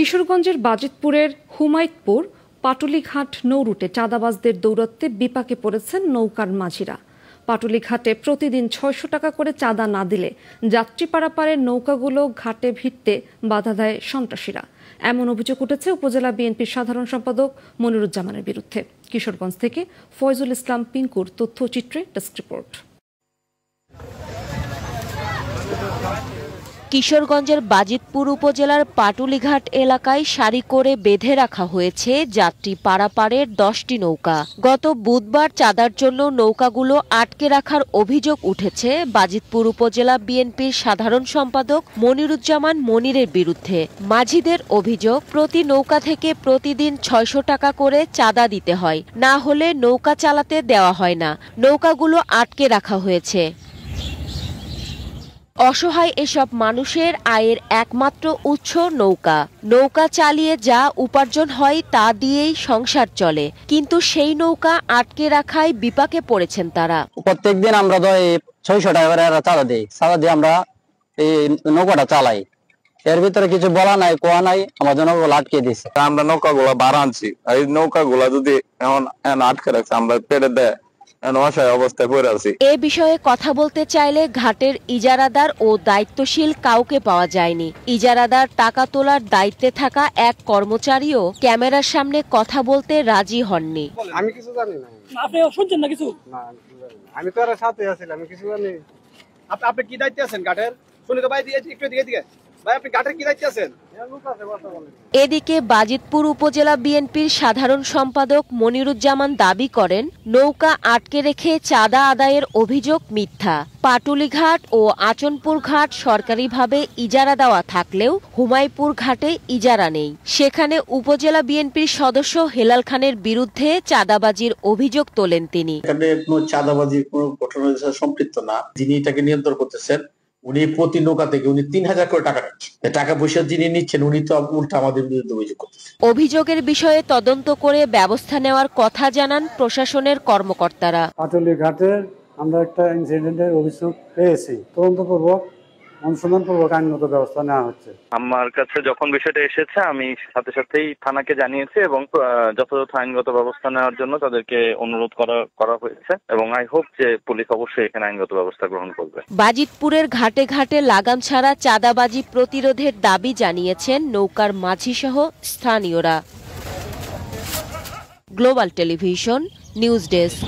কিশোরগঞ্জের বাজিতপুরের হুমায়তপুর পাটুলিঘাট নৌরুটে চাঁদাবাজদের দৌরাত্ম্যে বিপাকে পড়েছেন নৌকার মাঝিরা। পাটুলিঘাটে প্রতিদিন ৬০০ টাকা করে চাঁদা না দিলে যাত্রী পারাপারের নৌকাগুলো ঘাটে ভিড়তে বাধা দেয় সন্ত্রাসীরা। এমন অভিযোগ উঠেছে উপজেলা বিএনপির সাধারণ সম্পাদক মনিরুজ্জামানের বিরুদ্ধে। কিশোরগঞ্জ থেকে ফয়জুল ইসলাম পিঙ্কুর তথ্যচিত্রে ডেস্ক রিপোর্ট। কিশোরগঞ্জের বাজিতপুর উপজেলার পাটুলিঘাট এলাকায় সারি করে বেঁধে রাখা হয়েছে যাত্রী পারাপারের ১০টি নৌকা। গত বুধবার চাঁদার জন্য নৌকাগুলো আটকে রাখার অভিযোগ উঠেছে বাজিতপুর উপজেলা বিএনপির সাধারণ সম্পাদক মনিরুজ্জামান মনিরের বিরুদ্ধে। মাঝিদের অভিযোগ, প্রতি নৌকা থেকে প্রতিদিন ৬০০ টাকা করে চাঁদা দিতে হয়, না হলে নৌকা চালাতে দেওয়া হয় না। নৌকাগুলো আটকে রাখা হয়েছে। অসহায় এসব মানুষের আয়ের একমাত্র উৎস নৌকা। নৌকা চালিয়ে যা উপার্জন হয় তা দিয়েই সংসার চলে, কিন্তু সেই নৌকা আটকে রাখায় বিপাকে পড়েছেন তারা। প্রত্যেকদিন আমরা তো ৬০০ টাকা করে চাঁদা দিই। চাঁদা দিয়ে আমরা এই নৌকাটা চালাই। এর ভিতরে কিছু বলা নাই, কোয়া নাই, আমাদের নৌকা আটকে দিচ্ছে। আমরা নৌকা গুলা বার আনছি, এই নৌকা গুলা যদি এখন আটকে রাখছে, আমরা পেটে দেয় এ বিষয়ে কথা বলতে চাইলে ঘাটের ইজারাদার ও দায়িত্বশীল কাউকে পাওয়া যায়নি। ইজারাদার টাকা তোলার দায়িত্বে থাকা এক কর্মচারীও ক্যামেরার সামনে কথা বলতে রাজি হননি। আমি কিছু জানি না। আপনি শুনছেন না কিছু? না, আমি তো এর সাথে আছিলাম, আমি কিছু জানি। আপনি কি দায়িত্বে আছেন ঘাটের? শুনে তো ভাই দিয়েছি একটু দিকে ভাই, আপনি ঘাটের কি দায়িত্বে আছেন? এদিকে বাজিতপুর উপজেলা বিএনপির সাধারণ সম্পাদক মনিরুজ্জামান দাবি করেন, নৌকা আটকে রেখে চাঁদা আদায়ের অভিযোগ মিথ্যা। পাটুলিঘাট ও আচনপুর ঘাট সরকারিভাবে ইজারা দেওয়া থাকলেও হুমায়পুর ঘাটে ইজারা নেই। সেখানে উপজেলা বিএনপির সদস্য হেলাল খানের বিরুদ্ধে চাঁদাবাজির অভিযোগ তোলেন তিনি। এখানে কোনো চাঁদাবাজির কোনো ঘটনার সাথে সম্পৃক্ত না। যিনি এটাকে নিয়ন্ত্রণ করতেছেন, উনি প্রতি নৌকা থেকে উনি ৩০০০ করে টাকা নিচ্ছেন। টাকা পয়সা যিনি নিচ্ছেন উনি তো উল্টা আমাদের বিরুদ্ধে অভিযোগ করতেছেন। অভিযোগের বিষয়ে তদন্ত করে ব্যবস্থা নেওয়ার কথা জানান প্রশাসনের কর্মকর্তারা। পাটুলিঘাটে আমরা একটা ইনসিডেন্টের অভিযোগ পেয়েছি, তদন্তপূর্বক অনুসন্ধানপূর্বক আইনগত ব্যবস্থা নেওয়া হচ্ছে। আমার কাছে যখন বিষয়টা এসেছে আমি সাথে সাথেই থানাকে জানিয়েছি এবং যথাযথ আইনগত ব্যবস্থা নেওয়ার জন্য তাদেরকে অনুরোধ করা হয়েছে এবং আই হোপ যে পুলিশ অবশ্যই এখানে আইনগত ব্যবস্থা গ্রহণ করবে। বাজিতপুরের ঘাটে ঘাটে লাগাম ছাড়া চাঁদাবাজি প্রতিরোধের দাবি জানিয়েছেন নৌকার মাঝি সহ স্থানীয়রা। Global television news desk.